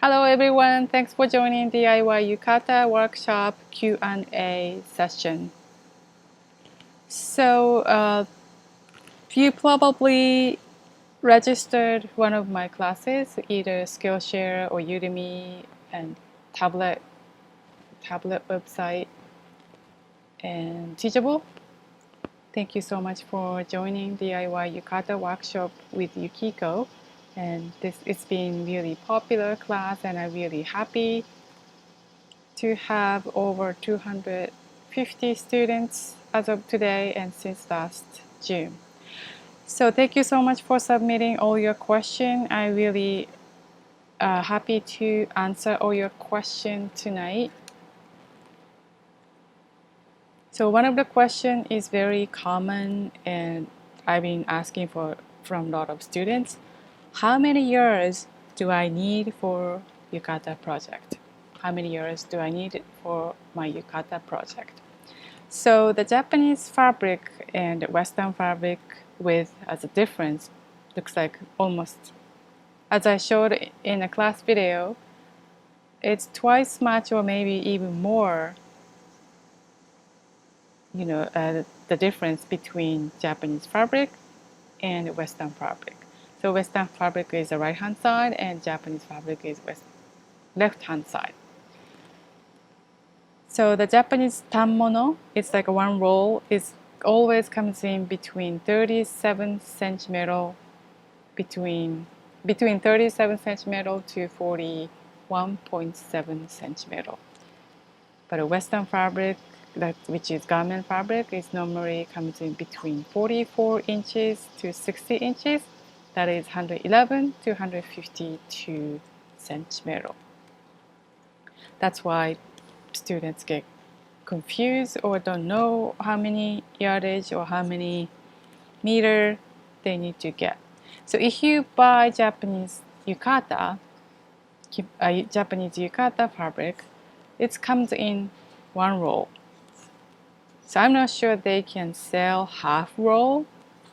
Hello everyone, thanks for joining DIY Yukata Workshop Q&A session. So, you probably registered one of my classes, either Skillshare or Udemy and tablet website and Teachable. Thank you so much for joining DIY Yukata Workshop with Yukiko. And it's been really popular class and I'm really happy to have over 250 students as of today and since last June. So thank you so much for submitting all your questions. I really happy to answer all your questions tonight. So one of the questions is very common and I've been asking from a lot of students. How many years do I need for Yukata project? How many years do I need for my Yukata project? So the Japanese fabric and Western fabric width as a difference looks like almost, as I showed in a class video, it's twice much or maybe even more, the difference between Japanese fabric and Western fabric. So Western fabric is the right hand side and Japanese fabric is left hand side. So the Japanese Kimono, it's like one roll, it always comes in between 37 centimeter, between 37 centimeter to 41.7 centimeter. But a Western fabric, which is garment fabric, is normally comes in between 44 inches to 60 inches. That is 111 to 152 centimeter. That's why students get confused or don't know how many yardage or how many meter they need to get. So if you buy Japanese yukata fabric, it comes in one roll. So I'm not sure they can sell half roll.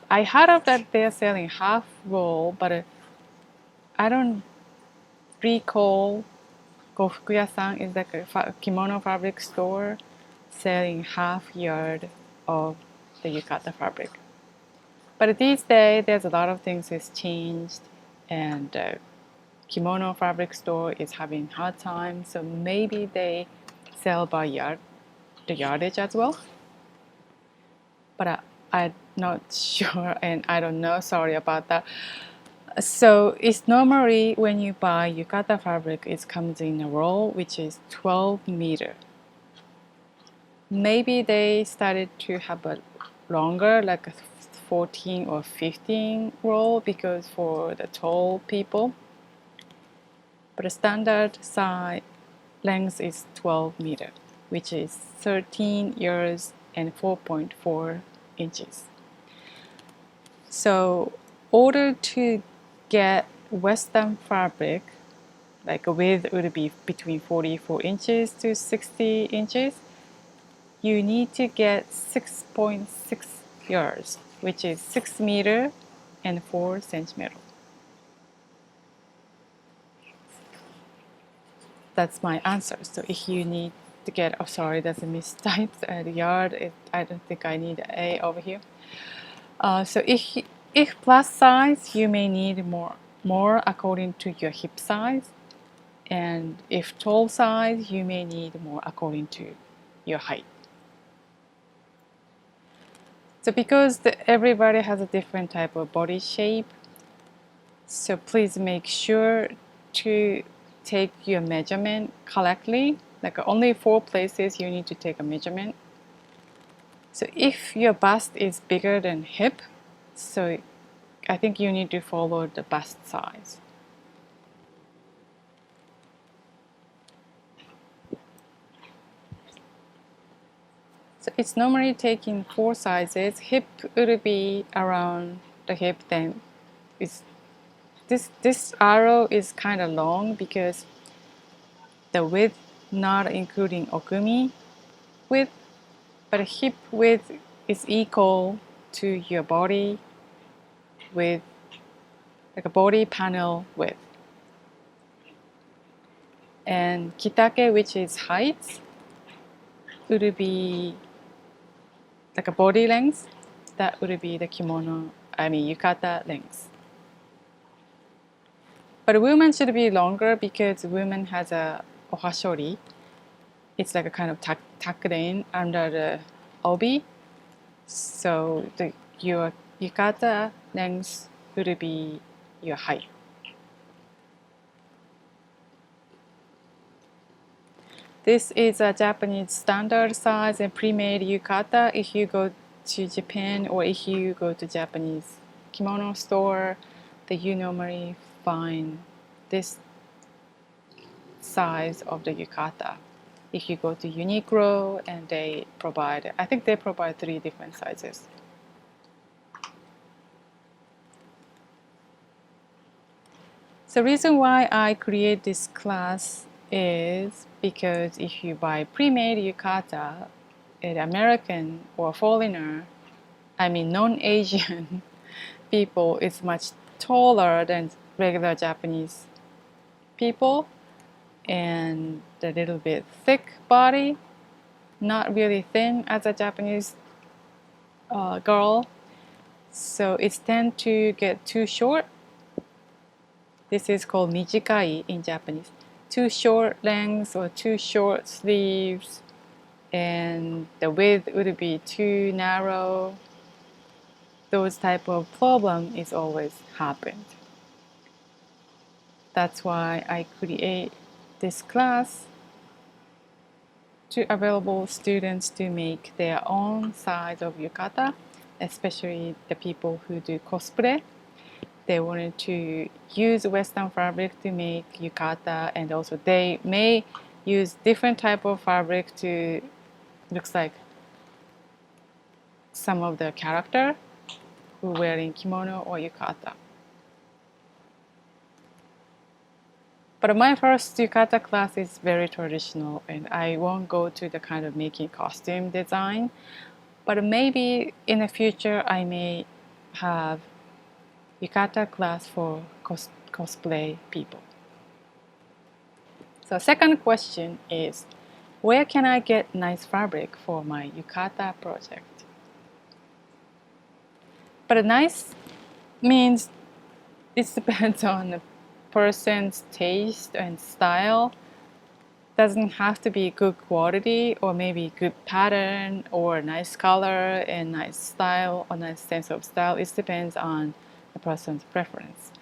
I heard of that they're selling half roll, but I don't recall Gofukuya-san is like a kimono fabric store selling half yard of the yukata fabric. But these days, there's a lot of things has changed, and kimono fabric store is having hard time, so maybe they sell by the yardage as well. But I'm not sure, and I don't know. Sorry about that. So it's normally when you buy yukata fabric, it comes in a roll which is 12 meter. Maybe they started to have a longer, like a 14 or 15 roll because for the tall people. But the standard size length is 12 meter, which is 13 yards and 4.4 inches. So, order to get Western fabric, like a width would be between 44 inches to 60 inches, you need to get 6.6 yards, which is 6 meter and 4 centimeter. That's my answer. So if you need to get, oh sorry, that's a mistype. The yard, I don't think I need an A over here. So if plus size, you may need more according to your hip size, and if tall size, you may need more according to your height. So because everybody has a different type of body shape, so please make sure to take your measurement correctly. Like only 4 places you need to take a measurement. So if your bust is bigger than hip, so I think you need to follow the bust size. So it's normally taking 4 sizes. Hip would be around the hip, then this arrow is kind of long because the width not including okumi width, but hip width is equal to your body width, like a body panel width. And kitake, which is height, would be like a body length. That would be the kimono, yukata length. But women should be longer because women has a ohashori. It's like a kind of tucked in under the obi. So your yukata length would be your height. This is a Japanese standard size and pre-made yukata. If you go to Japan or if you go to Japanese kimono store, that you normally find this size of the yukata. If you go to Uniqlo and I think they provide 3 different sizes. The reason why I create this class is because if you buy pre-made yukata, an American or foreigner, non-Asian people is much taller than regular Japanese people and a little bit thick body, not really thin as a Japanese girl. So it's tend to get too short. This is called mijikai in Japanese. Too short lengths or too short sleeves, and the width would be too narrow. Those type of problem is always happened. That's why I create this class to available students to make their own size of yukata, especially the people who do cosplay. They wanted to use Western fabric to make yukata, and also they may use different type of fabric to looks like some of the character who wearing kimono or yukata. But my first yukata class is very traditional, and I won't go to the kind of making costume design. But maybe in the future I may have yukata class for cosplay people. So second question is, where can I get nice fabric for my yukata project? But nice means it depends on the person's taste and style. Doesn't have to be good quality or maybe good pattern or nice color and nice style or nice sense of style. It depends on the person's preference.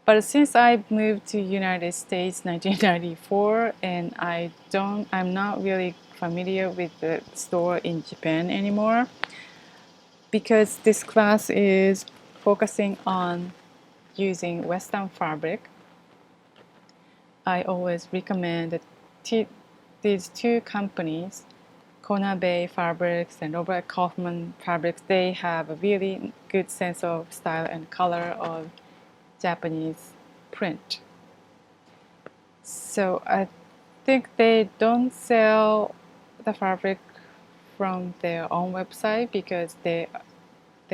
But since I moved to United States 1994 and I'm not really familiar with the store in Japan anymore, because this class is focusing on using Western fabric, I always recommend that these 2 companies, Konabe Fabrics and Robert Kaufman Fabrics, they have a really good sense of style and color of Japanese print. So I think they don't sell the fabric from their own website because their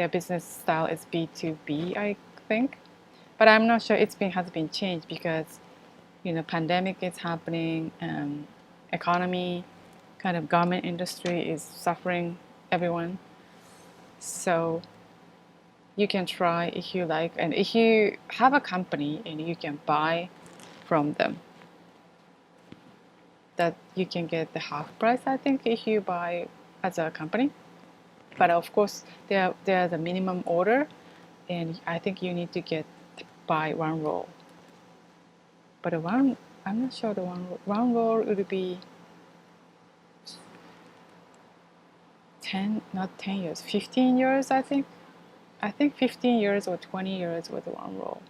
business style is B2B, I think. But I'm not sure has been changed because pandemic is happening, economy, kind of garment industry is suffering everyone. So you can try if you like, and if you have a company and you can buy from them, that you can get the half price, I think, if you buy as a company. But of course, there's a minimum order, and I think you need to buy 1 roll. But I'm not sure the one roll would be not 10 years, 15 years, I think. I think 15 years or 20 years with 1 roll.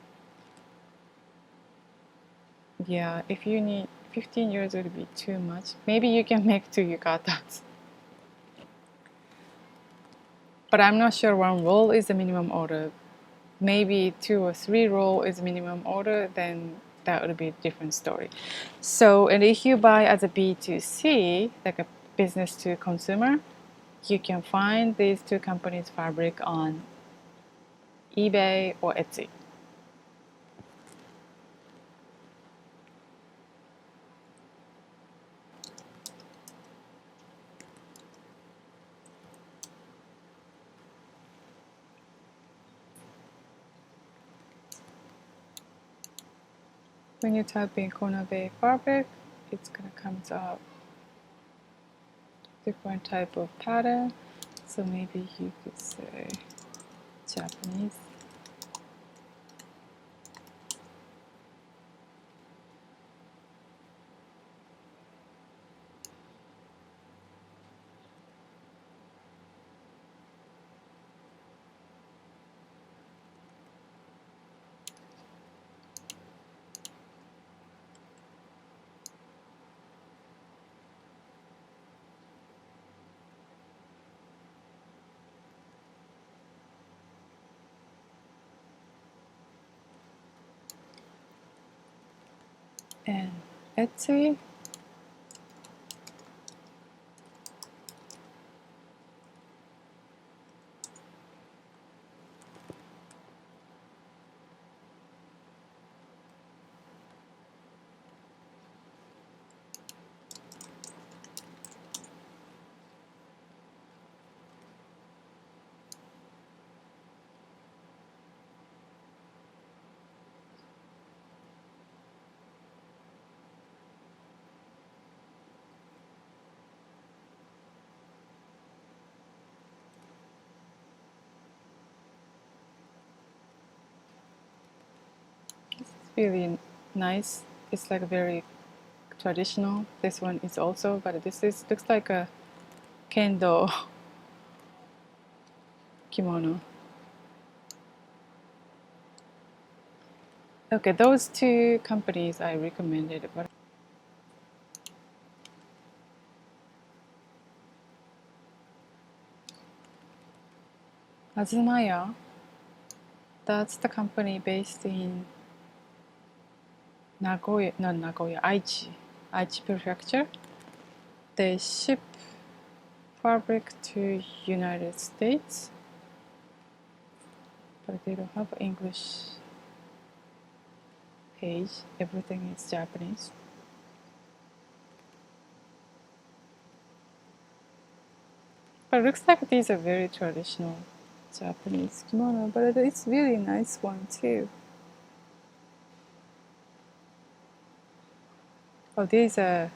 Yeah, if you need 15 years, it would be too much. Maybe you can make 2 yukatas. But I'm not sure 1 roll is the minimum order. Maybe 2 or 3 roll is minimum order, then that would be a different story. So, and if you buy as a B2C, like a business to consumer, you can find these 2 companies' fabric on eBay or Etsy. when you type in Konabe fabric, it's gonna come out different type of pattern. So maybe you could say Japanese. And Etsy. It's really nice. It's like very traditional. This one is also, but this is looks like a kendo kimono. Okay, those two companies I recommended, but Azumaya, that's the company based in Nagoya, not Nagoya, Aichi Prefecture. They ship fabric to United States, but they don't have an English page. Everything is Japanese. But it looks like these are very traditional Japanese kimono, but it's really nice one too. Oh, these are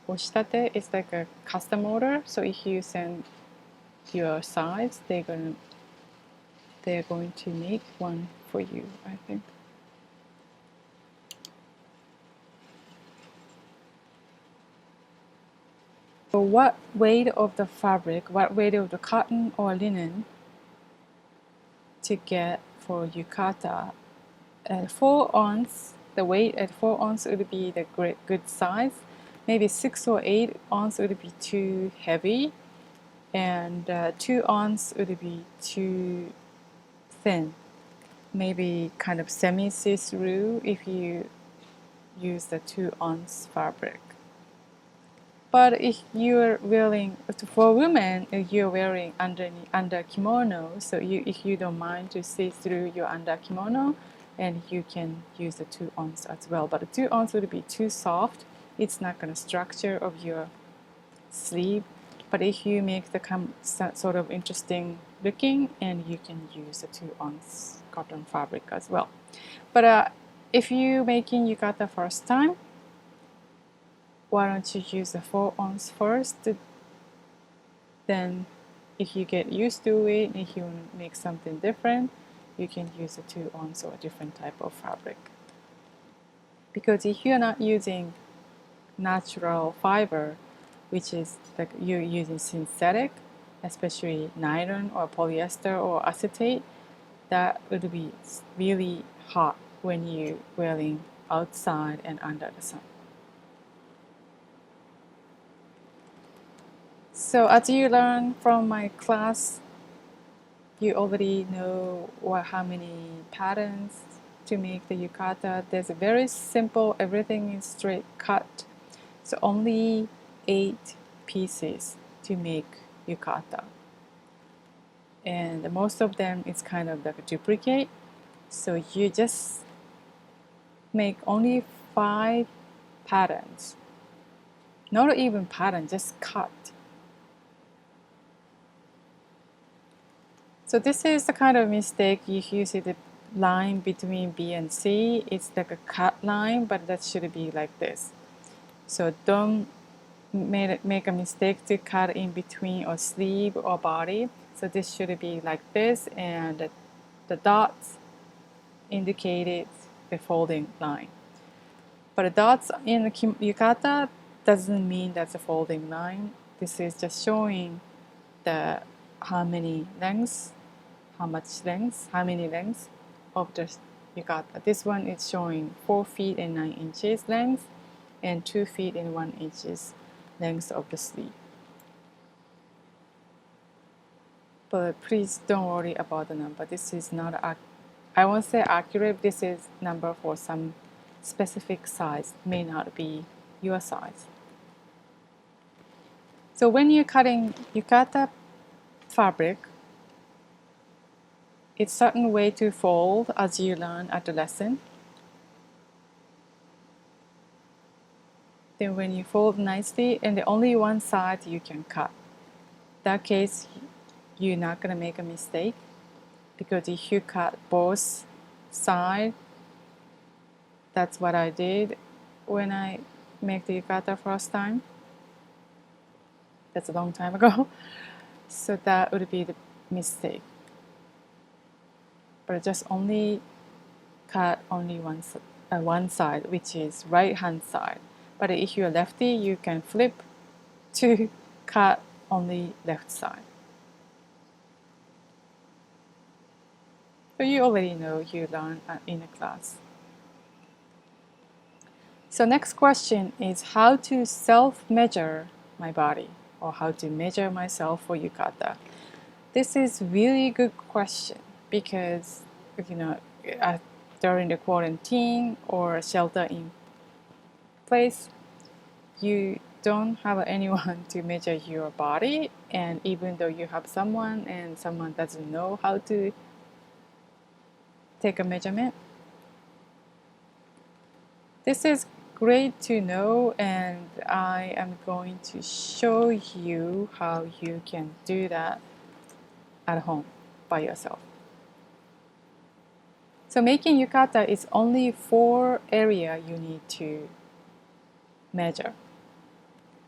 oshitate. It's like a custom order. So if you send your size, they're going to make one for you, I think. So what weight of the fabric, what weight of the cotton or linen to get for yukata? 4 ounce, the weight at 4 ounce would be the good size. Maybe 6 or 8 ounce would be too heavy, and 2 ounce would be too thin. Maybe kind of semi see-through if you use the 2 ounce fabric. But if you're wearing, for women, if you're wearing under kimono, so if you don't mind to see through your under kimono, and you can use the 2 ounce as well. But the 2 ounce would be too soft. It's not going to structure of your sleeve. But if you make the sort of interesting looking, and you can use the 2 ounce cotton fabric as well. But if you're making yukata first time, why don't you use the 4 ounce first? Then if you get used to it, if you want to make something different, you can use a 2 ounce or a different type of fabric. Because if you're not using natural fiber, which is like you're using synthetic, especially nylon or polyester or acetate, that would be really hot when you're wearing outside and under the sun. So as you learn from my class, you already know how many patterns to make the yukata. There's a very simple, everything is straight cut. So only 8 pieces to make yukata. And most of them is kind of like a duplicate. So you just make only 5 patterns. Not even pattern, just cut. So this is the kind of mistake you see the line between B and C. It's like a cut line, but that should be like this. So don't make a mistake to cut in between or sleeve or body. So this should be like this, and the dots indicated the folding line. But the dots in the yukata doesn't mean that's a folding line. This is just showing the how many lengths of the yukata. This one is showing 4 feet and 9 inches length and 2 feet and 1 inches length of the sleeve. But please don't worry about the number. This is not, I won't say accurate, this is number for some specific size, may not be your size. So when you're cutting yukata fabric, it's certain way to fold as you learn at the lesson. Then when you fold nicely, and the only one side you can cut. That case, you're not gonna make a mistake, because if you cut both sides, that's what I did when I make the yukata first time. That's a long time ago. So that would be the mistake. But just only cut only one side, which is right hand side. But if you're lefty, you can flip to cut only left side. So you already know, you learn in a class. So next question is how to self-measure my body, or how to measure myself for yukata. This is really good question, because during the quarantine or shelter in place, you don't have anyone to measure your body, and even though you have someone and someone doesn't know how to take a measurement, this is great to know, and I am going to show you how you can do that at home by yourself. So making yukata is only 4 areas you need to measure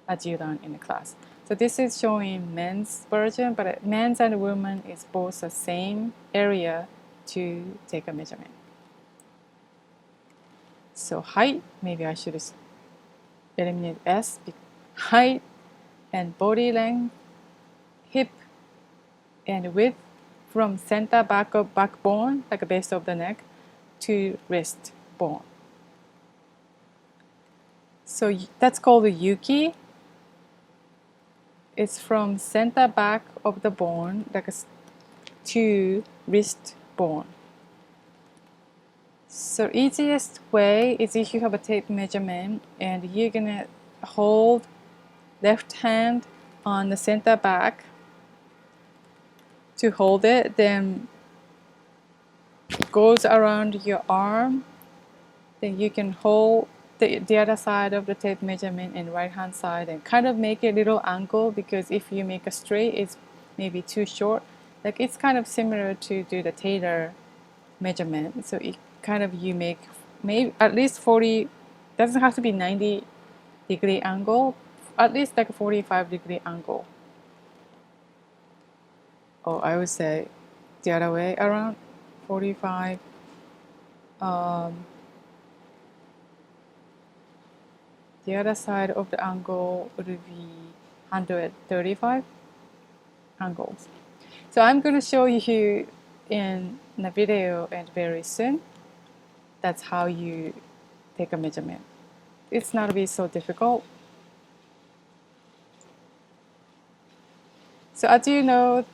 as you learn in the class. So this is showing men's version, but men's and women is both the same area to take a measurement. So height, maybe I should eliminate S. Height and body length, hip and width from center back of backbone, like a base of the neck, to wrist bone. So that's called a yuki. It's from center back of the bone, like to wrist bone. So easiest way is if you have a tape measurement and you're gonna hold left hand on the center back to hold it, then it goes around your arm. Then you can hold the other side of the tape measurement and right hand side and kind of make a little angle, because if you make a straight, it's maybe too short. Like it's kind of similar to do the tailor measurement. So it kind of, you make maybe at least 40, doesn't have to be 90-degree angle, at least like a 45-degree angle. Or I would say the other way around, 45. The other side of the angle would be 135 angles. So I'm going to show you in the video and very soon. That's how you take a measurement. It's not be so difficult. So as you know,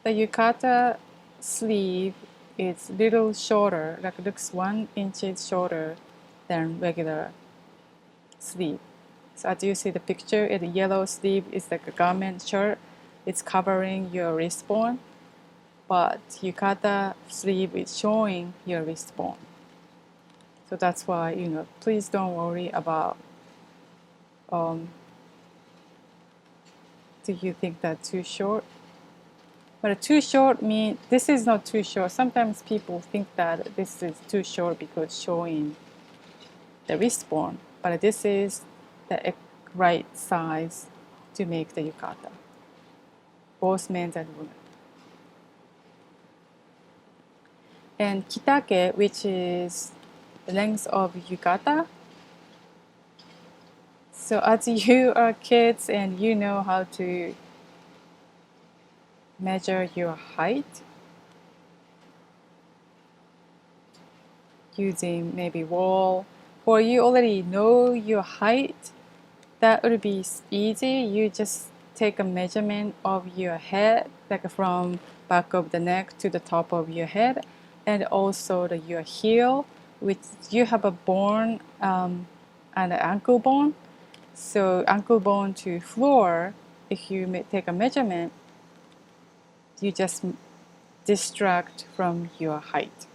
the yukata sleeve is little shorter, like looks 1 inch shorter than regular sleeve. So as you see the picture, the yellow sleeve is like a garment shirt. It's covering your wrist bone, but yukata sleeve is showing your wrist bone. So that's why, please don't worry about do you think that's too short? But too short means this is not too short. Sometimes people think that this is too short because showing the wristbone, but this is the right size to make the yukata, both men and women. And kitake, which is the length of yukata. So as you are kids and you know how to measure your height using maybe wall, or you already know your height, that would be easy. You just take a measurement of your head, like from back of the neck to the top of your head, and also your heel, which you have a bone and an ankle bone. So ankle bone to floor, if you take a measurement, you just distract from your height.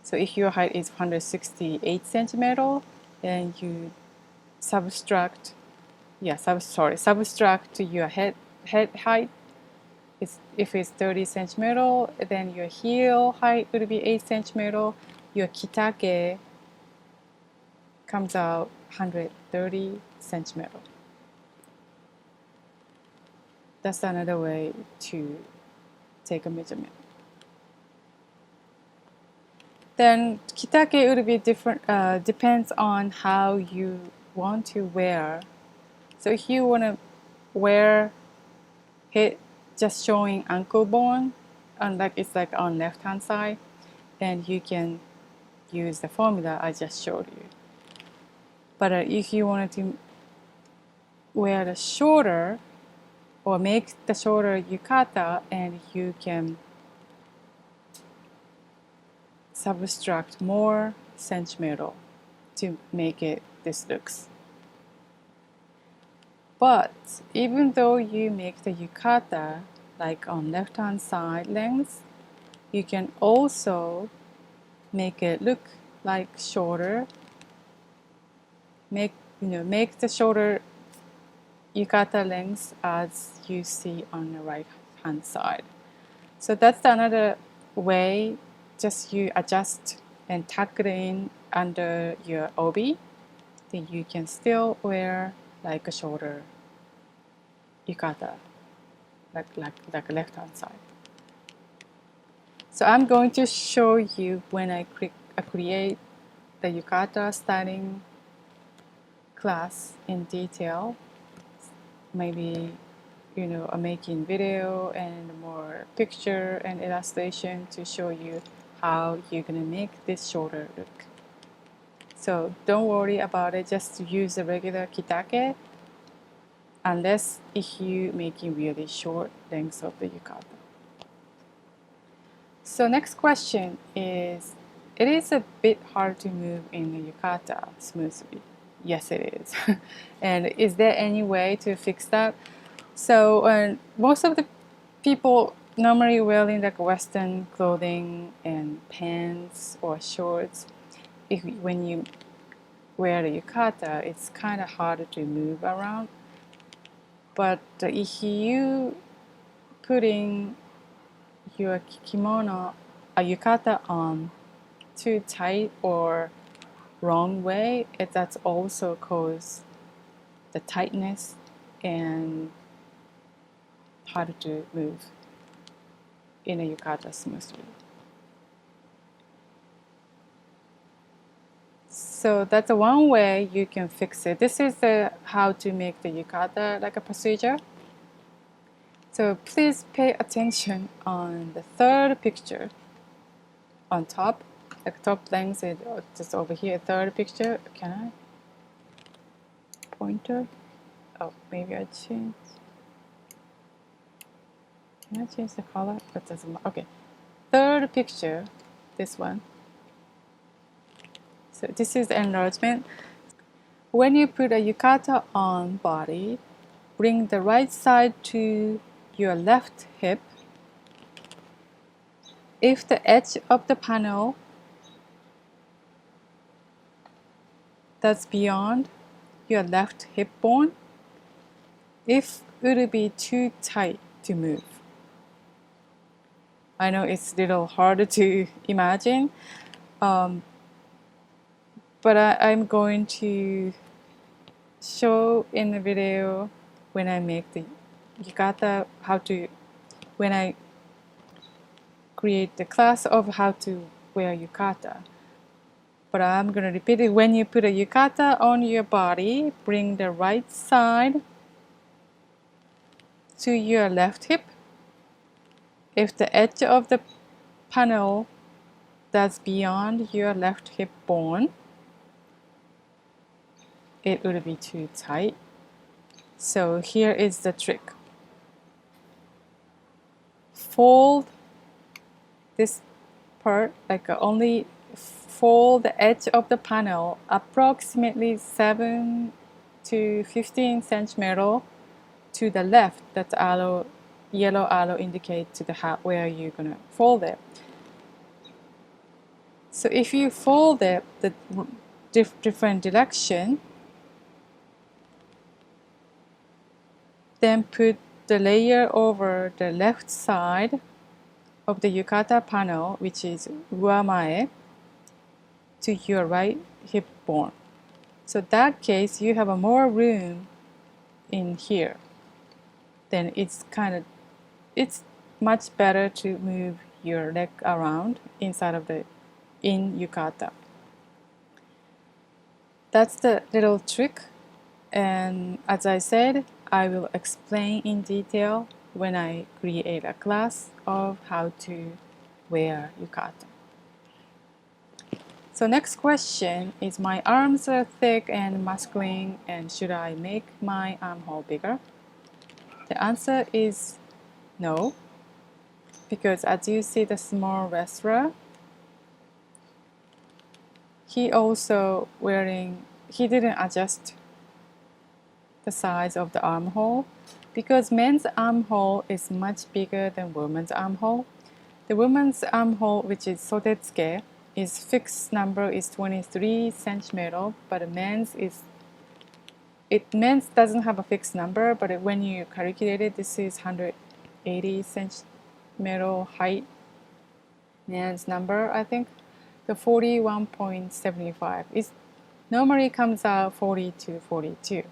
So if your height is 168 centimeter, then you subtract your head height. If it's 30 centimeter, then your heel height would be 8 centimeter. Your kitake comes out 130 centimeter. That's another way to take a measurement. Then kitake would be different, depends on how you want to wear. So if you want to wear it just showing ankle bone, and it's like on left hand side, then you can use the formula I just showed you. But if you wanted to wear the shorter or make the shorter yukata, and you can subtract more centimeter to make it this looks. But even though you make the yukata like on left hand side length, you can also make it look like shorter. Make the shorter yukata length as you see on the right hand side. So that's another way. Just you adjust and tuck it in under your obi, then you can still wear like a shorter yukata, like left hand side. So I'm going to show you when I create the yukata styling class in detail. Maybe I'm making video and more picture and illustration to show you how you're gonna make this shorter look. So don't worry about it, just use the regular kitake unless if you making really short lengths of the yukata. So next question is, it is a bit hard to move in the yukata smoothly. Yes, it is. And is there any way to fix that? So most of the people normally wearing like Western clothing and pants or shorts. When you wear the yukata, it's kind of hard to move around. But if you putting your kimono, a yukata on too tight or wrong way, that's also cause the tightness and hard to move in a yukata smoothly. So that's one way you can fix it. This is how to make the yukata like a procedure. So please pay attention on the third picture on top. The top length is just over here, third picture. Can I? Pointer? Oh, maybe I change. Can I change the color? That doesn't matter. Okay. Third picture, this one. So this is the enlargement. When you put a yukata on body, bring the right side to your left hip. If the edge of the panel that's beyond your left hip bone, if would be too tight to move. I know it's a little harder to imagine, but I'm going to show in the video when I make the yukata when I create the class of how to wear yukata. But I'm going to repeat it. When you put a yukata on your body, bring the right side to your left hip. If the edge of the panel that's beyond your left hip bone, it would be too tight. So here is the trick. Fold this part, only fold the edge of the panel approximately 7 to 15 centimeters to the left. That yellow arrow indicates to the where you're gonna fold it. So if you fold it the different direction, then put the layer over the left side of the yukata panel, which is uamae, to your right hip bone. So that case, you have a more room in here. Then it's much better to move your leg around inside of in yukata. That's the little trick, and as I said, I will explain in detail when I create a class of how to wear yukata. So next question is, my arms are thick and masculine, and should I make my armhole bigger? The answer is no, because as you see the small wrestler, he didn't adjust the size of the armhole, because men's armhole is much bigger than women's armhole. The women's armhole, which is sotetsuke, is fixed number is 23 centimeters, but men's doesn't have a fixed number, but when you calculate it, this is 180 centimeter height. Men's number, I think, the 41.75 is normally comes out 40 to 42.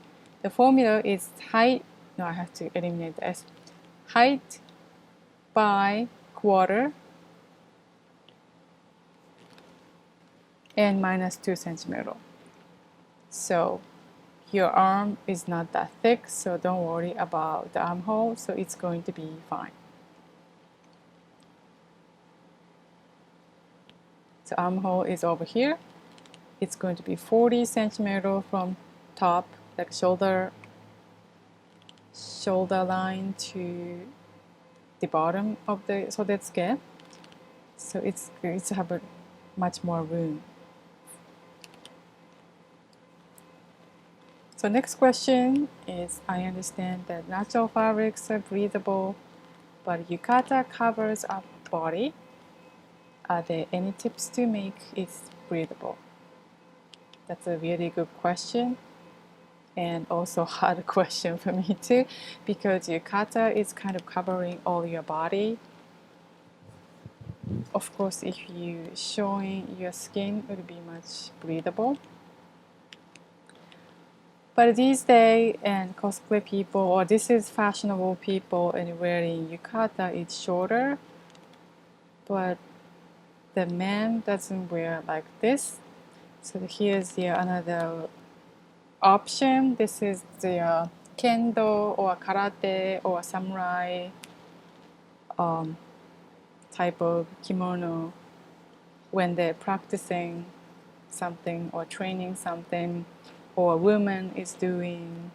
The formula is height. No, I have to eliminate the S. Height by quarter and minus 2 centimeters. So your arm is not that thick, so don't worry about the armhole, so it's going to be fine. So armhole is over here. It's going to be 40 centimeters from top, like shoulder line to the bottom of the sotetsuke. So it's going to have a much more room. So next question is, I understand that natural fabrics are breathable, but yukata covers our body. Are there any tips to make it breathable? That's a really good question, and also hard question for me too, because yukata is kind of covering all your body. Of course, if you showing your skin, it will be much breathable. But these days, and cosplay people, or this is fashionable people, and wearing yukata, it's shorter, but the man doesn't wear like this. So here's another option. This is the kendo or karate or samurai type of kimono when they're practicing something or training something, or a woman is doing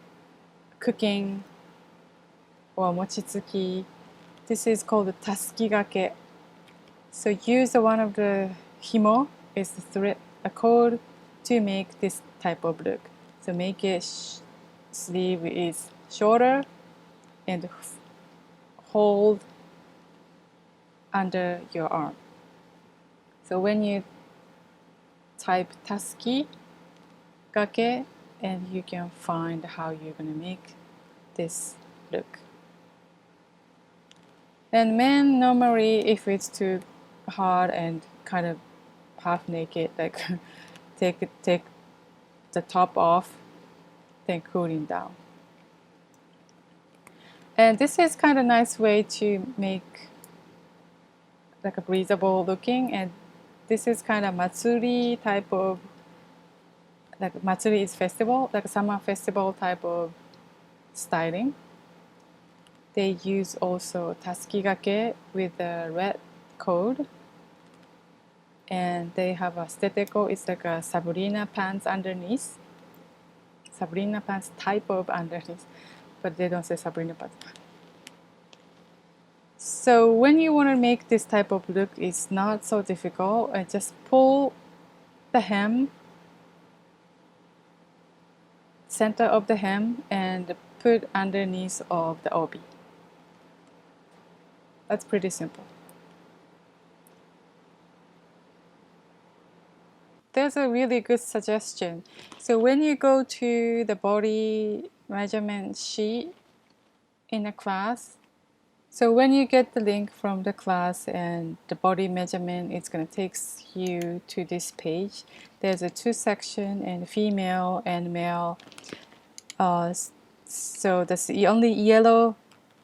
cooking or mochitsuki. This is called tasukigake. So use one of the himo, is the thread, a cord, to make this type of look. So make it sleeve is shorter and hold under your arm. So when you type tasukigake, and you can find how you're going to make this look. And men normally, if it's too hard and kind of half naked, like take the top off, then cooling down. And this is kind of nice way to make like a breathable looking, and this is kind of matsuri type of, like matsuri is festival, like a summer festival type of styling. They use also tasukigake with a red code, and they have a steteko, it's like a Sabrina pants underneath. Sabrina pants type of underneath, but they don't say Sabrina pants. So when you want to make this type of look, it's not so difficult. I just pull the hem, center of the hem, and put underneath of the obi. That's pretty simple. There's a really good suggestion. So when you go to the body measurement sheet in a class, so when you get the link from the class and the body measurement, it's going to take you to this page. There's a 2 section, and female and male. So that's the only yellow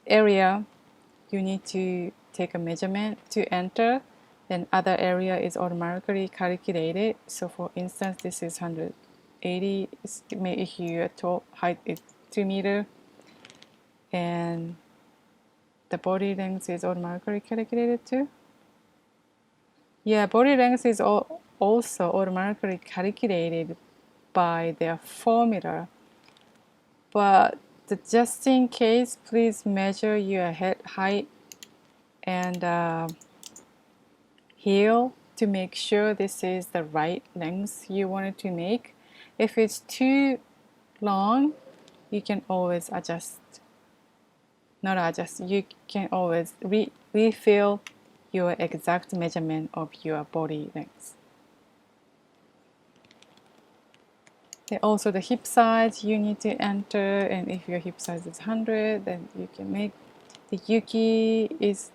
area you need to take a measurement to enter. Then other area is automatically calculated. So for instance, this is 180. If your height is 2 meters, and the body length is automatically calculated too. Yeah, body length is also automatically calculated by their formula. But just in case, please measure your head height and heel to make sure this is the right length you wanted to make. If it's too long, you can always adjust. Not adjust, you can always refill your exact measurement of your body length. And also the hip size you need to enter, and if your hip size is 100, then you can make the Yuki is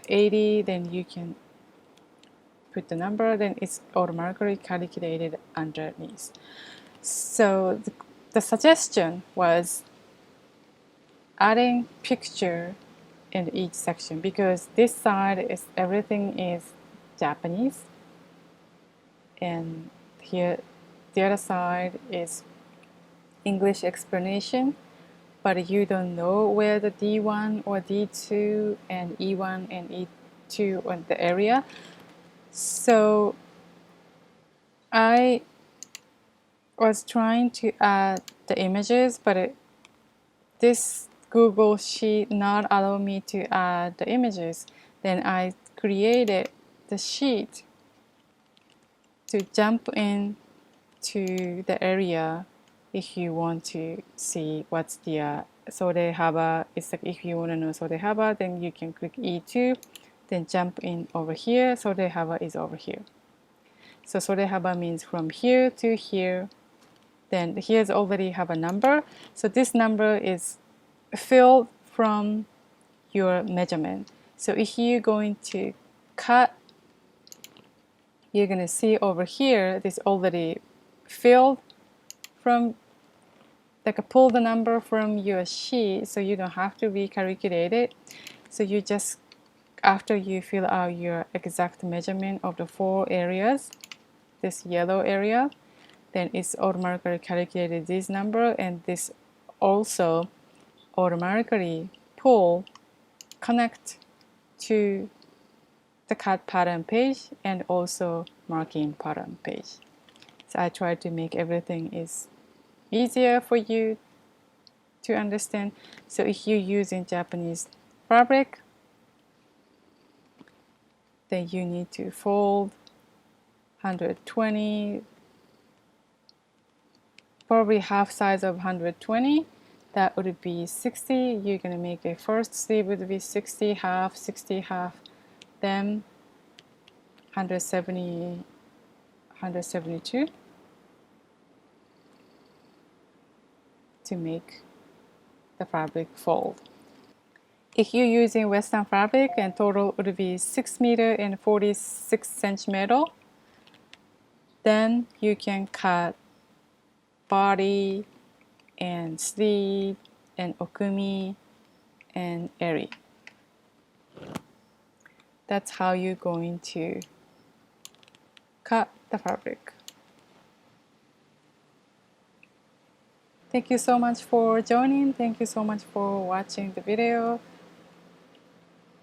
80, then you can put the number, then it's automatically calculated underneath. So the suggestion was adding picture in each section, because this side is everything is Japanese, and here the other side is English explanation, but you don't know where the D1 or D2 and E1 and E2 on the area. So I was trying to add the images, but this Google Sheet not allow me to add the images. Then I created the sheet to jump in to the area if you want to see what's the Sode Haba. It's like if you want to know Sode Haba, then you can click E2, then jump in over here. Sode Haba is over here. So Sode Haba means from here to here. Then here's already have a number. So this number is filled from your measurement. So if you're going to cut, you're going to see over here, this already filled from, like pull the number from your sheet, so you don't have to recalculate it. So you just, after you fill out your exact measurement of the 4 areas, this yellow area, then it's automatically calculated this number, and this also automatically connect to the cut pattern page and also marking pattern page. So I try to make everything is easier for you to understand. So if you're using Japanese fabric, then you need to fold 120, probably half size of 120. That would be 60. You're going to make a first sleeve would be 60 half, then 170, 172 to make the fabric fold. If you're using Western fabric, and total would be 6 meter and 46 centimeter, then you can cut body and sleeve and okumi and eri. That's how you're going to cut the fabric. Thank you so much for joining. Thank you so much for watching the video.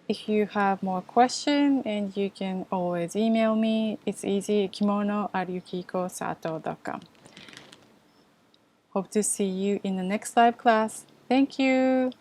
If you have more questions, and you can always email me. It's easy, kimono@yukikosato.com. Hope to see you in the next live class. Thank you.